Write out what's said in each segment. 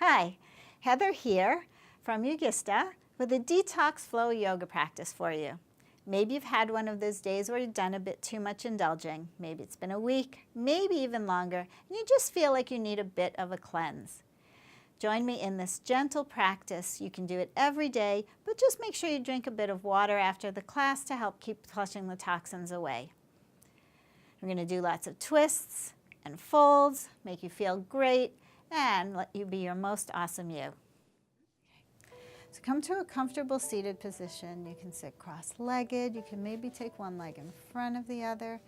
Hi, Heather here from Yogista with a Detox Flow yoga practice for you. Maybe you've had one of those days where you've done a bit too much indulging. Maybe it's been a week, maybe even longer, and you just feel like you need a bit of a cleanse. Join me in this gentle practice. You can do it every day, but just make sure you drink a bit of water after the class to help keep flushing the toxins away. We're going to do lots of twists and folds, make you feel great, and let you be your most awesome you. So come to a comfortable seated position. You can sit cross-legged. You can maybe take one leg in front of the other.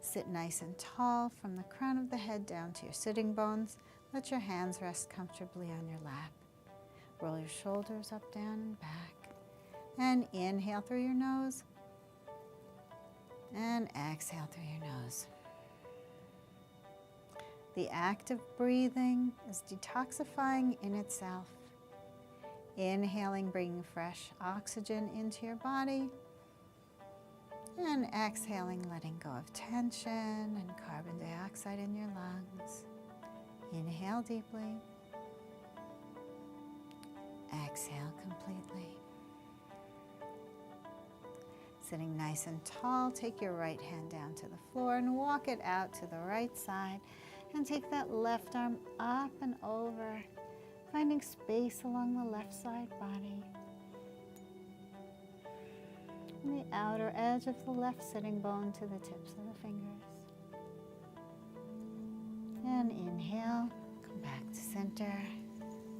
Sit nice and tall from the crown of the head down to your sitting bones. Let your hands rest comfortably on your lap. Roll your shoulders up, down, and back. And inhale through your nose. And exhale through your nose. The act of breathing is detoxifying in itself. Inhaling, bringing fresh oxygen into your body. And exhaling, letting go of tension and carbon dioxide in your lungs. Inhale deeply. Exhale completely. Sitting nice and tall, take your right hand down to the floor and walk it out to the right side. And take that left arm up and over, finding space along the left side body. And the outer edge of the left sitting bone to the tips of the fingers. And inhale, come back to center.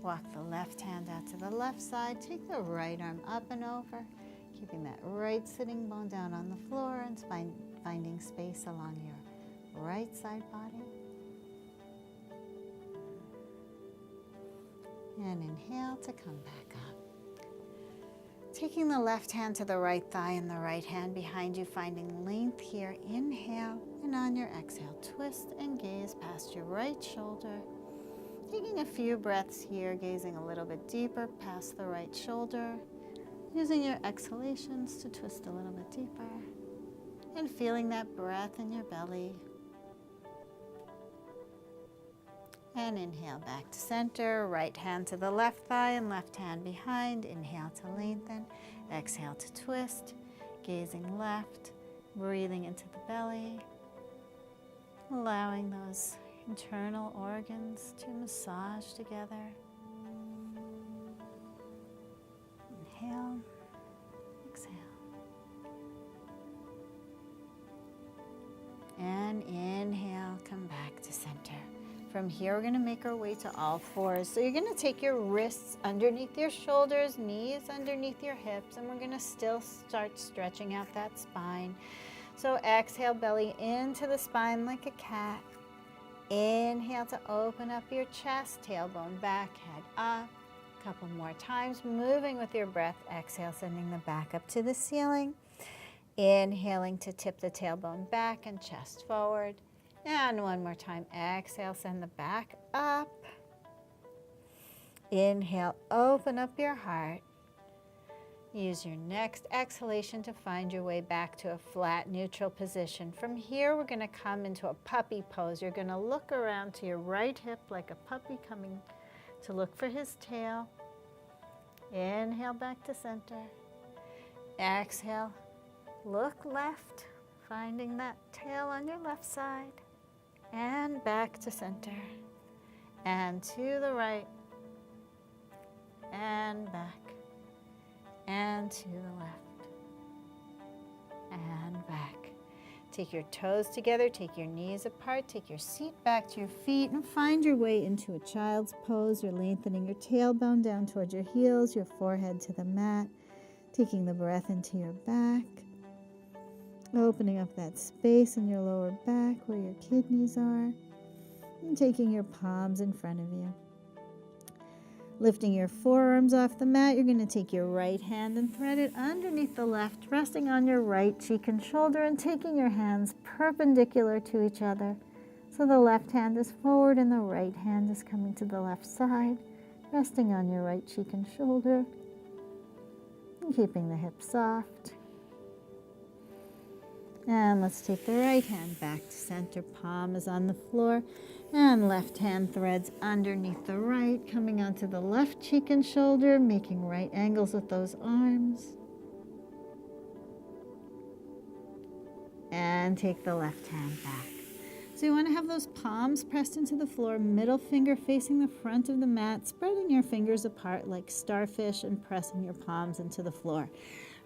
Walk the left hand out to the left side. Take the right arm up and over, keeping that right sitting bone down on the floor and finding space along your right side body. And inhale to come back up. Taking the left hand to the right thigh and the right hand behind you, finding length here. Inhale, and on your exhale, twist and gaze past your right shoulder. Taking a few breaths here, gazing a little bit deeper past the right shoulder. Using your exhalations to twist a little bit deeper. And feeling that breath in your belly. And inhale back to center, right hand to the left thigh and left hand behind. Inhale to lengthen, exhale to twist, gazing left, breathing into the belly, allowing those internal organs to massage together. Inhale, exhale. And inhale, come back to center. From here, we're going to make our way to all fours. So you're going to take your wrists underneath your shoulders, knees underneath your hips, and we're going to still start stretching out that spine. So exhale, belly into the spine like a cat. Inhale to open up your chest, tailbone back, head up. A couple more times, moving with your breath. Exhale, sending the back up to the ceiling. Inhaling to tip the tailbone back and chest forward. And one more time, exhale, send the back up. Inhale, open up your heart. Use your next exhalation to find your way back to a flat, neutral position. From here, we're going to come into a puppy pose. You're going to look around to your right hip like a puppy coming to look for his tail. Inhale, back to center. Exhale, look left, finding that tail on your left side. And back to center, and to the right, and back, and to the left, and back. Take your toes together, take your knees apart, take your seat back to your feet, and find your way into a child's pose. You're lengthening your tailbone down towards your heels, your forehead to the mat, taking the breath into your back. Opening up that space in your lower back where your kidneys are, and taking your palms in front of you. Lifting your forearms off the mat, you're going to take your right hand and thread it underneath the left, resting on your right cheek and shoulder, and taking your hands perpendicular to each other. So the left hand is forward and the right hand is coming to the left side, resting on your right cheek and shoulder, and keeping the hips soft. And let's take the right hand back to center. Palm is on the floor. And left hand threads underneath the right, coming onto the left cheek and shoulder, making right angles with those arms. And take the left hand back. So you want to have those palms pressed into the floor, middle finger facing the front of the mat, spreading your fingers apart like starfish and pressing your palms into the floor.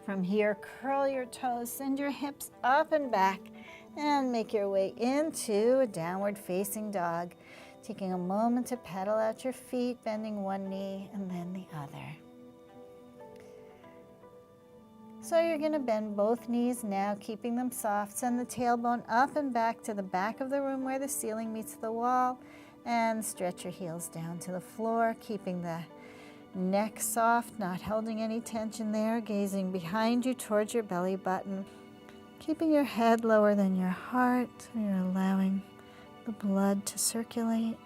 From here, curl your toes, send your hips up and back, and make your way into a downward facing dog. Taking a moment to pedal out your feet, bending one knee and then the other. So you're going to bend both knees now, keeping them soft. Send the tailbone up and back to the back of the room where the ceiling meets the wall, and stretch your heels down to the floor, keeping the neck soft, not holding any tension there, gazing behind you towards your belly button, keeping your head lower than your heart. You're allowing the blood to circulate,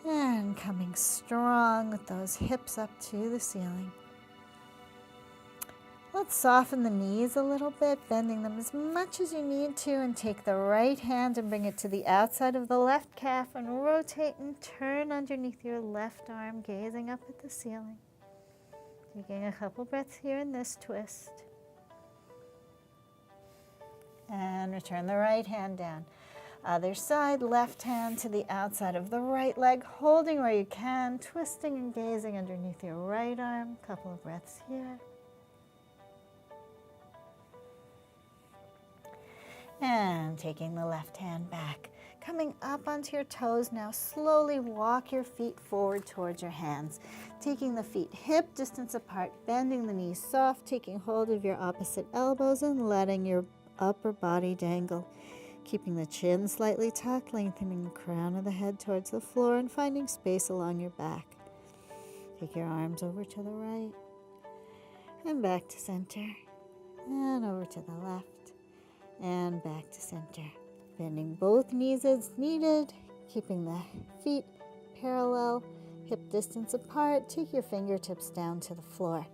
and coming strong with those hips up to the ceiling. Let's soften the knees a little bit, bending them as much as you need to, and take the right hand and bring it to the outside of the left calf and rotate and turn underneath your left arm, gazing up at the ceiling. Taking a couple breaths here in this twist. And return the right hand down. Other side, left hand to the outside of the right leg, holding where you can, twisting and gazing underneath your right arm. Couple of breaths here. And taking the left hand back, coming up onto your toes. Now slowly walk your feet forward towards your hands, taking the feet hip distance apart, bending the knees soft, taking hold of your opposite elbows and letting your upper body dangle, keeping the chin slightly tucked, lengthening the crown of the head towards the floor and finding space along your back. Take your arms over to the right and back to center, and over to the left and back to center. Bending both knees as needed, keeping the feet parallel, hip distance apart. Take your fingertips down to the floor.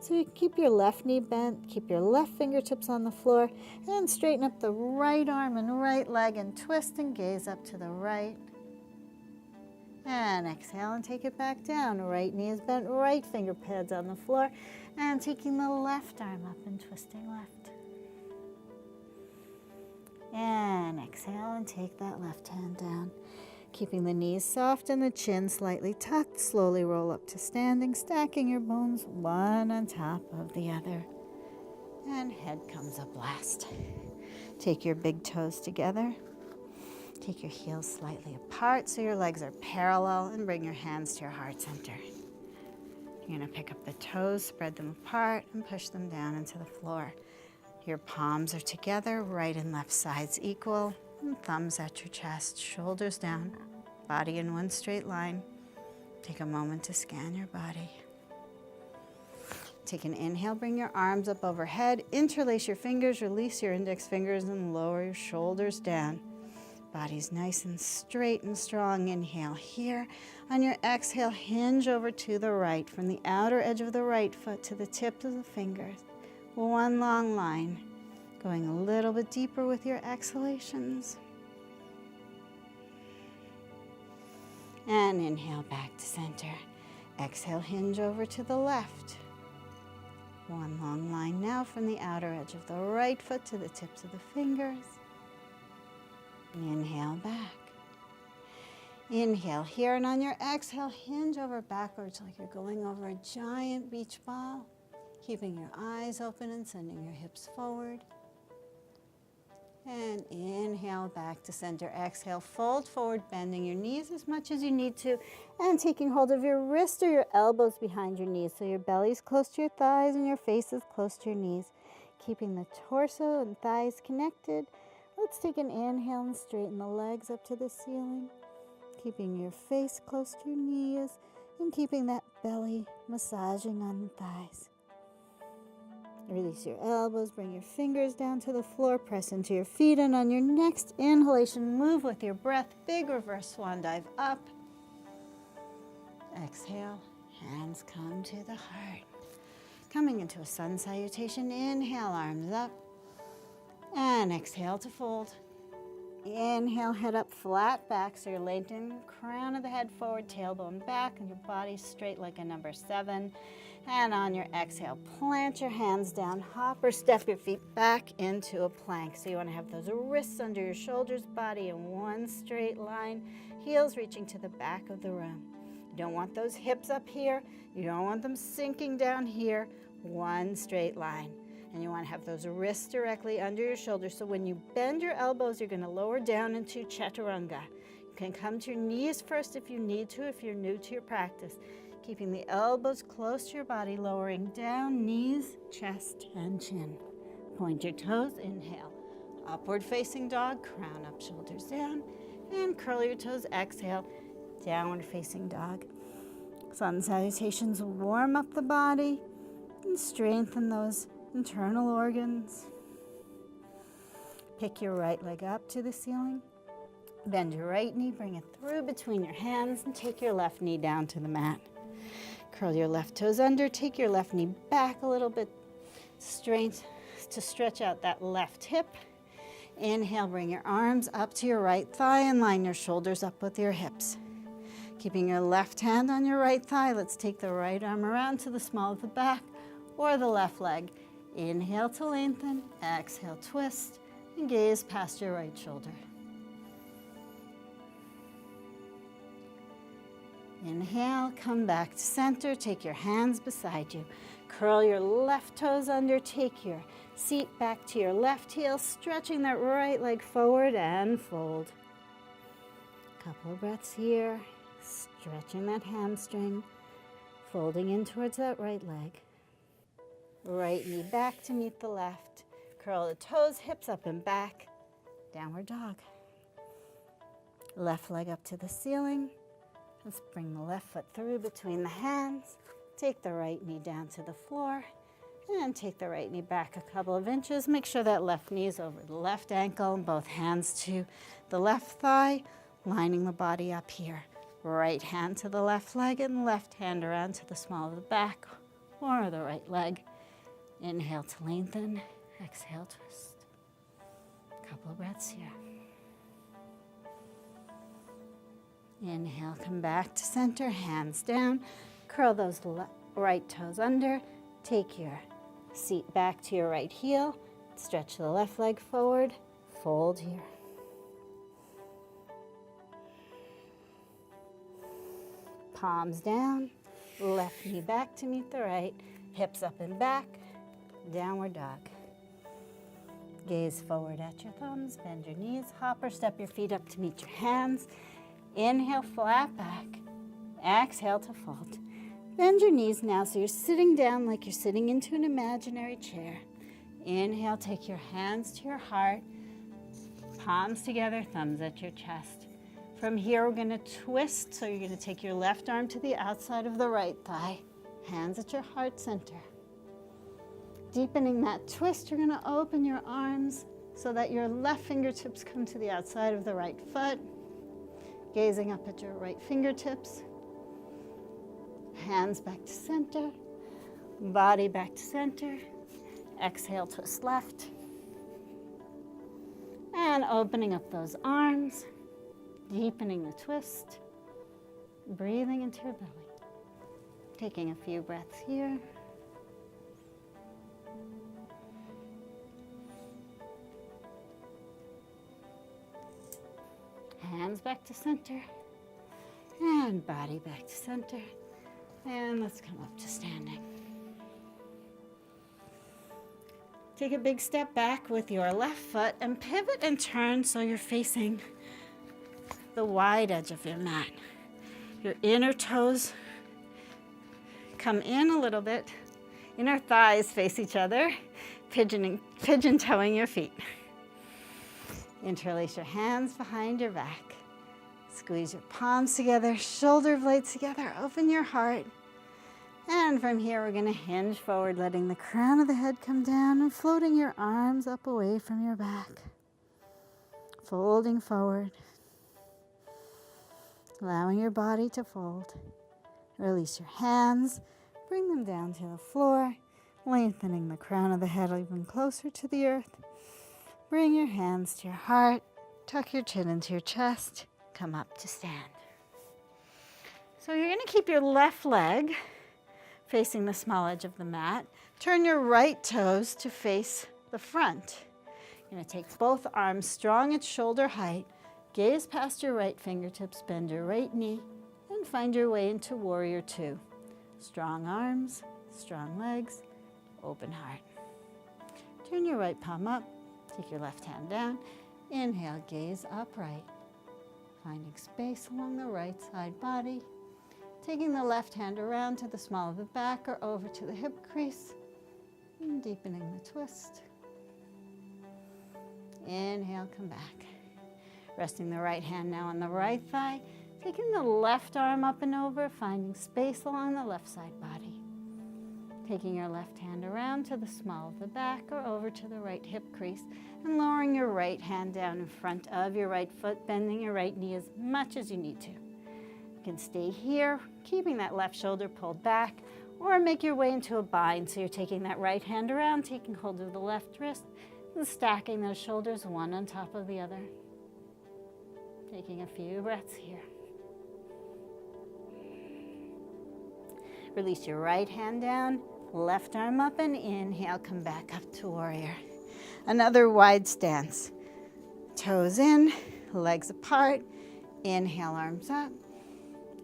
So you can keep your left knee bent, keep your left fingertips on the floor, and straighten up the right arm and right leg and twist and gaze up to the right. And exhale and take it back down. Right knee is bent, right finger pads on the floor, and taking the left arm up and twisting left. And exhale and take that left hand down. Keeping the knees soft and the chin slightly tucked, slowly roll up to standing, stacking your bones one on top of the other. And head comes up last. Take your big toes together. Take your heels slightly apart so your legs are parallel, and bring your hands to your heart center. You're going to pick up the toes, spread them apart, and push them down into the floor. Your palms are together, right and left sides equal, and thumbs at your chest, shoulders down, body in one straight line. Take a moment to scan your body. Take an inhale, bring your arms up overhead, interlace your fingers, release your index fingers, and lower your shoulders down. Body's nice and straight and strong. Inhale here. On your exhale, hinge over to the right, from the outer edge of the right foot to the tips of the fingers. One long line, going a little bit deeper with your exhalations. And inhale back to center. Exhale, hinge over to the left. One long line now from the outer edge of the right foot to the tips of the fingers. Inhale back. Inhale here, and on your exhale, hinge over backwards like you're going over a giant beach ball. Keeping your eyes open and sending your hips forward. And inhale back to center. Exhale, fold forward, bending your knees as much as you need to, and taking hold of your wrist or your elbows behind your knees so your belly's close to your thighs and your face is close to your knees. Keeping the torso and thighs connected. Let's take an inhale and straighten the legs up to the ceiling. Keeping your face close to your knees and keeping that belly massaging on the thighs. Release your elbows, bring your fingers down to the floor, press into your feet, and on your next inhalation, move with your breath, big reverse swan dive up. Exhale, hands come to the heart. Coming into a sun salutation, inhale, arms up. And exhale to fold. Inhale, head up, flat back, so you're lengthening the crown of the head forward, tailbone back, and your body straight like a number 7. And on your exhale, plant your hands down, hop or step your feet back into a plank. So you want to have those wrists under your shoulders, body in one straight line, heels reaching to the back of the room. You don't want those hips up here. You don't want them sinking down here. One straight line. And you want to have those wrists directly under your shoulders. So when you bend your elbows, you're going to lower down into chaturanga. You can come to your knees first if you need to, if you're new to your practice. Keeping the elbows close to your body, lowering down, knees, chest, and chin. Point your toes, inhale. Upward facing dog, crown up, shoulders down. And curl your toes, exhale, downward facing dog. Sun salutations warm up the body and strengthen those internal organs. Pick your right leg up to the ceiling. Bend your right knee, bring it through between your hands, and take your left knee down to the mat. Curl your left toes under, take your left knee back a little bit, straight to stretch out that left hip. Inhale, bring your arms up to your right thigh and line your shoulders up with your hips. Keeping your left hand on your right thigh, let's take the right arm around to the small of the back or the left leg. Inhale to lengthen, exhale, twist, and gaze past your right shoulder. Inhale, come back to center, take your hands beside you. Curl your left toes under, take your seat back to your left heel, stretching that right leg forward and fold. Couple of breaths here, stretching that hamstring, folding in towards that right leg. Right knee back to meet the left. Curl the toes, hips up and back, downward dog. Left leg up to the ceiling. Let's bring the left foot through between the hands. Take the right knee down to the floor and take the right knee back a couple of inches. Make sure that left knee is over the left ankle and both hands to the left thigh, lining the body up here. Right hand to the left leg and left hand around to the small of the back or the right leg. Inhale to lengthen, exhale, twist. Couple of breaths here. Inhale, come back to center, hands down. Curl those right toes under. Take your seat back to your right heel. Stretch the left leg forward. Fold here. Palms down. Left knee back to meet the right. Hips up and back. Downward dog. Gaze forward at your thumbs. Bend your knees. Hop or step your feet up to meet your hands. Inhale, flat back. Exhale to fold. Bend your knees now so you're sitting down like you're sitting into an imaginary chair. Inhale, take your hands to your heart. Palms together, thumbs at your chest. From here, we're going to twist. So you're going to take your left arm to the outside of the right thigh. Hands at your heart center. Deepening that twist, you're going to open your arms so that your left fingertips come to the outside of the right foot. Gazing up at your right fingertips. Hands back to center. Body back to center. Exhale, twist left. And opening up those arms. Deepening the twist. Breathing into your belly. Taking a few breaths here. Hands back to center, and body back to center, and let's come up to standing. Take a big step back with your left foot and pivot and turn so you're facing the wide edge of your mat. Your inner toes come in a little bit, inner thighs face each other, pigeon-toeing your feet. Interlace your hands behind your back. Squeeze your palms together, shoulder blades together, open your heart. And from here, we're going to hinge forward, letting the crown of the head come down and floating your arms up away from your back. Folding forward. Allowing your body to fold. Release your hands, bring them down to the floor, lengthening the crown of the head even closer to the earth. Bring your hands to your heart. Tuck your chin into your chest. Come up to stand. So you're going to keep your left leg facing the small edge of the mat. Turn your right toes to face the front. You're going to take both arms strong at shoulder height. Gaze past your right fingertips, bend your right knee, and find your way into Warrior Two. Strong arms, strong legs, open heart. Turn your right palm up, take your left hand down. Inhale, gaze upright. Finding space along the right side body. Taking the left hand around to the small of the back or over to the hip crease. And deepening the twist. Inhale, come back. Resting the right hand now on the right thigh. Taking the left arm up and over, finding space along the left side body. Taking your left hand around to the small of the back or over to the right hip crease and lowering your right hand down in front of your right foot, bending your right knee as much as you need to. You can stay here, keeping that left shoulder pulled back, or make your way into a bind. So you're taking that right hand around, taking hold of the left wrist, and stacking those shoulders one on top of the other. Taking a few breaths here. Release your right hand down, left arm up, and inhale, come back up to warrior. Another wide stance. Toes in, legs apart. Inhale, arms up.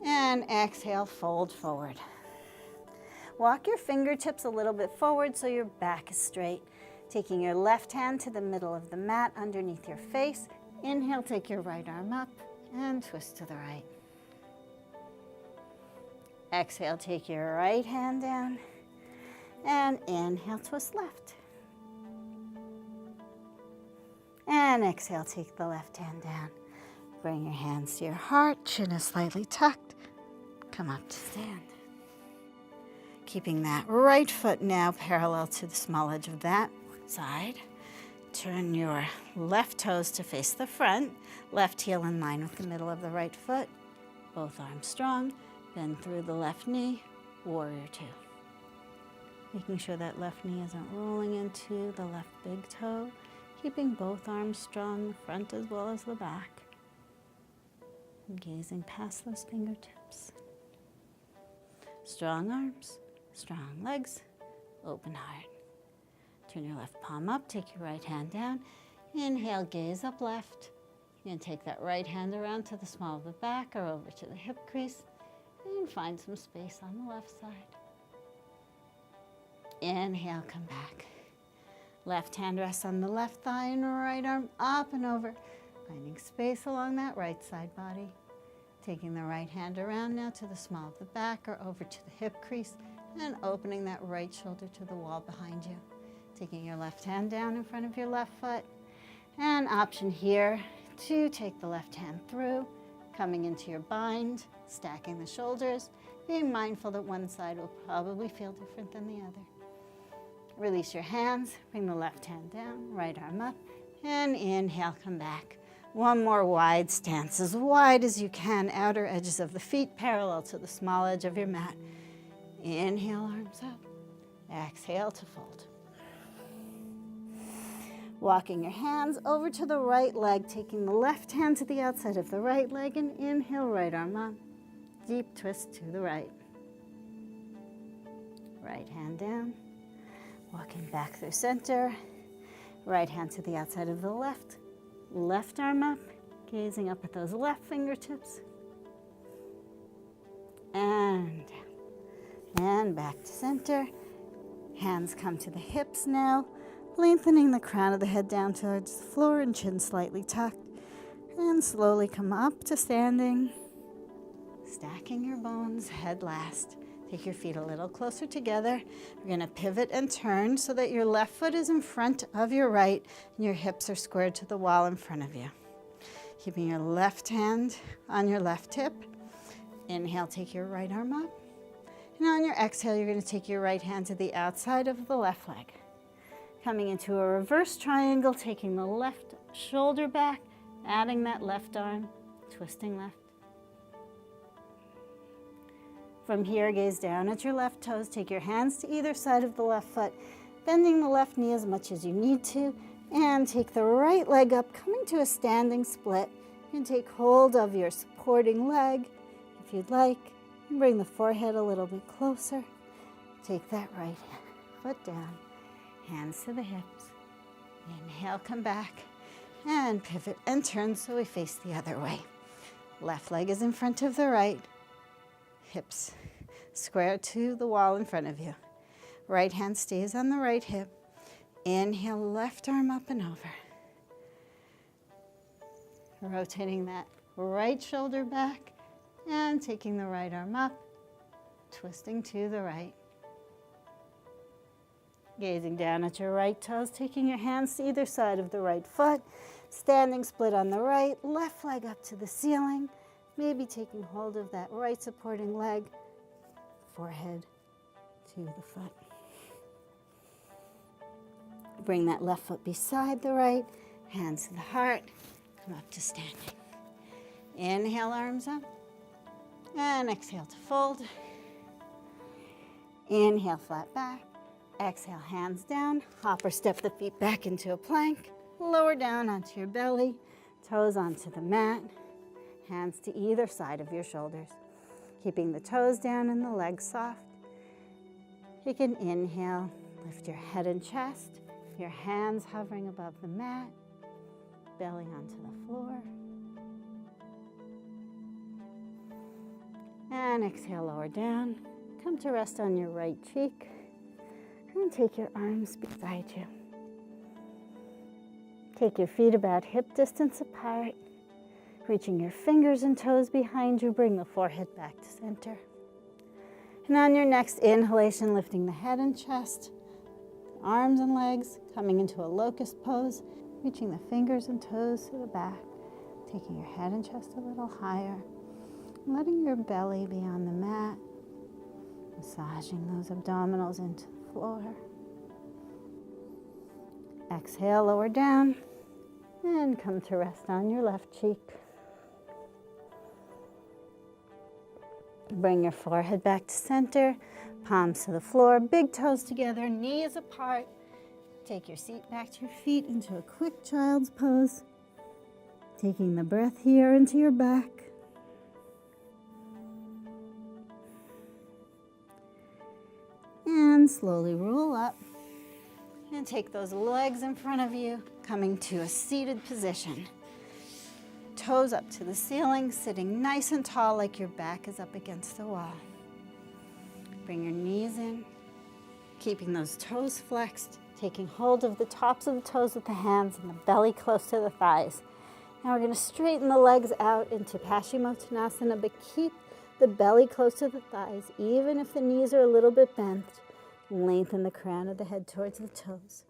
And exhale, fold forward. Walk your fingertips a little bit forward so your back is straight. Taking your left hand to the middle of the mat underneath your face. Inhale, take your right arm up and twist to the right. Exhale, take your right hand down, and inhale, twist left. And exhale, take the left hand down. Bring your hands to your heart, chin is slightly tucked. Come up to stand. Keeping that right foot now parallel to the small edge of that side. Turn your left toes to face the front, left heel in line with the middle of the right foot. Both arms strong. Bend through the left knee, warrior two. Making sure that left knee isn't rolling into the left big toe. Keeping both arms strong, the front as well as the back. And gazing past those fingertips. Strong arms, strong legs, open heart. Turn your left palm up, take your right hand down. Inhale, gaze up left. You're going to take that right hand around to the small of the back or over to the hip crease. And find some space on the left side. Inhale, come back. Left hand rests on the left thigh and right arm up and over. Finding space along that right side body. Taking the right hand around now to the small of the back or over to the hip crease and opening that right shoulder to the wall behind you. Taking your left hand down in front of your left foot. And option here to take the left hand through, coming into your bind. Stacking the shoulders, being mindful that one side will probably feel different than the other. Release your hands, bring the left hand down, right arm up, and inhale, come back. One more wide stance, as wide as you can, outer edges of the feet parallel to the small edge of your mat. Inhale, arms up. Exhale to fold. Walking your hands over to the right leg, taking the left hand to the outside of the right leg, and inhale, right arm up. Deep twist to the right. Right hand down. Walking back through center. Right hand to the outside of the left. Left arm up. Gazing up at those left fingertips. And down. And back to center. Hands come to the hips now. Lengthening the crown of the head down towards the floor and chin slightly tucked. And slowly come up to standing. Stacking your bones, head last. Take your feet a little closer together. We're going to pivot and turn so that your left foot is in front of your right and your hips are squared to the wall in front of you. Keeping your left hand on your left hip. Inhale, take your right arm up. And on your exhale, you're going to take your right hand to the outside of the left leg. Coming into a reverse triangle, taking the left shoulder back, adding that left arm, twisting left. From here, gaze down at your left toes. Take your hands to either side of the left foot, bending the left knee as much as you need to, And take the right leg up, coming to a standing split. And take hold of your supporting leg if you'd like. And bring the forehead a little bit closer. Take that right foot down, hands to the hips. Inhale, come back, and pivot and turn so we face the other way. Left leg is in front of the right, hips square to the wall in front of you. Right hand stays on the right hip. Inhale, left arm up and over. Rotating that right shoulder back and taking the right arm up, twisting to the right. Gazing down at your right toes, taking your hands to either side of the right foot, standing split on the right, left leg up to the ceiling, maybe taking hold of that right supporting leg, forehead to the foot. Bring that left foot beside the right, hands to the heart, come up to standing. Inhale, arms up, and exhale to fold. Inhale, flat back. Exhale, hands down, hop or step the feet back into a plank, lower down onto your belly, toes onto the mat, hands to either side of your shoulders, keeping the toes down and the legs soft. You can inhale, lift your head and chest, your hands hovering above the mat, belly onto the floor. And exhale, lower down, come to rest on your right cheek. And take your arms beside you. Take your feet about hip distance apart. Reaching your fingers and toes behind you, bring the forehead back to center. And on your next inhalation, lifting the head and chest, arms and legs, coming into a locust pose, reaching the fingers and toes to the back, taking your head and chest a little higher, letting your belly be on the mat, massaging those abdominals into the floor. Exhale, lower down, and come to rest on your left cheek. Bring your forehead back to center, palms to the floor, big toes together, knees apart. Take your seat back to your feet into a quick child's pose. Taking the breath here into your back. And slowly roll up and take those legs in front of you, coming to a seated position. Toes up to the ceiling, sitting nice and tall like your back is up against the wall. Bring your knees in, keeping those toes flexed, taking hold of the tops of the toes with the hands and the belly close to the thighs. Now we're going to straighten the legs out into Paschimottanasana, but keep the belly close to the thighs, even if the knees are a little bit bent. Lengthen the crown of the head towards the toes.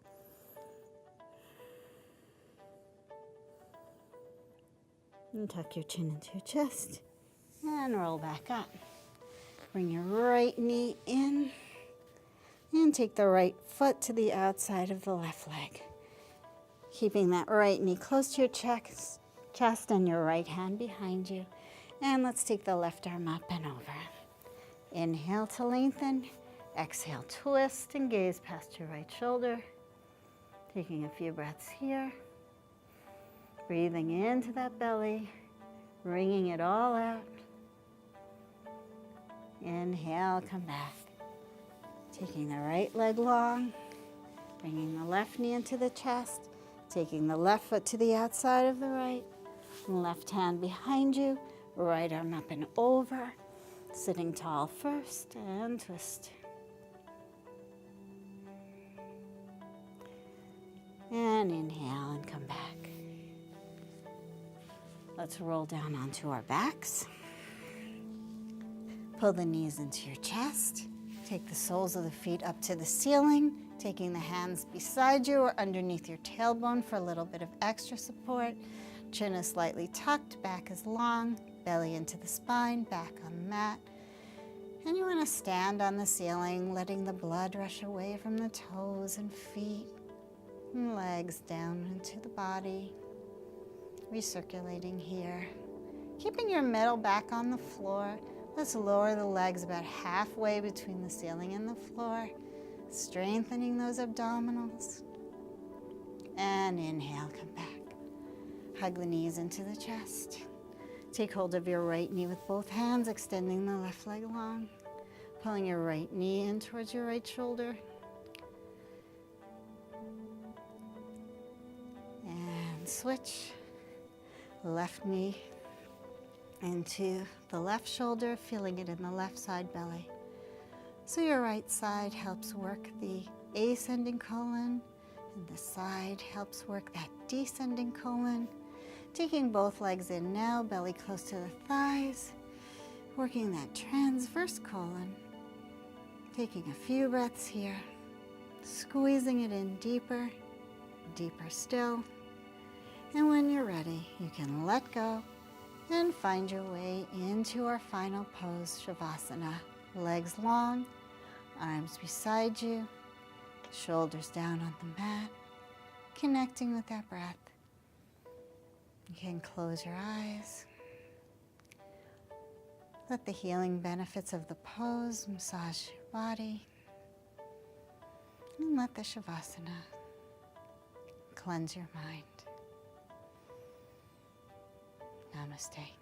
And tuck your chin into your chest and roll back up. Bring your right knee in and take the right foot to the outside of the left leg. Keeping that right knee close to your chest and your right hand behind you. And let's take the left arm up and over. Inhale to lengthen. Exhale, twist and gaze past your right shoulder. Taking a few breaths here. Breathing into that belly, wringing it all out. Inhale, come back. Taking the right leg long, bringing the left knee into the chest, taking the left foot to the outside of the right, left hand behind you, right arm up and over, sitting tall first, and twist. And inhale and come back. Let's roll down onto our backs. Pull the knees into your chest. Take the soles of the feet up to the ceiling, taking the hands beside you or underneath your tailbone for a little bit of extra support. Chin is slightly tucked, back is long, belly into the spine, back on the mat. And you want to stand on the ceiling, letting the blood rush away from the toes and feet and legs down into the body. Recirculating here. Keeping your middle back on the floor. Let's lower the legs about halfway between the ceiling and the floor, strengthening those abdominals. And inhale, come back. Hug the knees into the chest. Take hold of your right knee with both hands, extending the left leg long. Pulling your right knee in towards your right shoulder. And switch. Left knee into the left shoulder, feeling it in the left side belly. So your right side helps work the ascending colon, and the side helps work that descending colon. Taking both legs in now, belly close to the thighs, working that transverse colon. Taking a few breaths here, squeezing it in deeper, deeper still. And when you're ready, you can let go and find your way into our final pose, Shavasana. Legs long, arms beside you, shoulders down on the mat, connecting with that breath. You can close your eyes. Let the healing benefits of the pose massage your body. And let the Shavasana cleanse your mind. Namaste.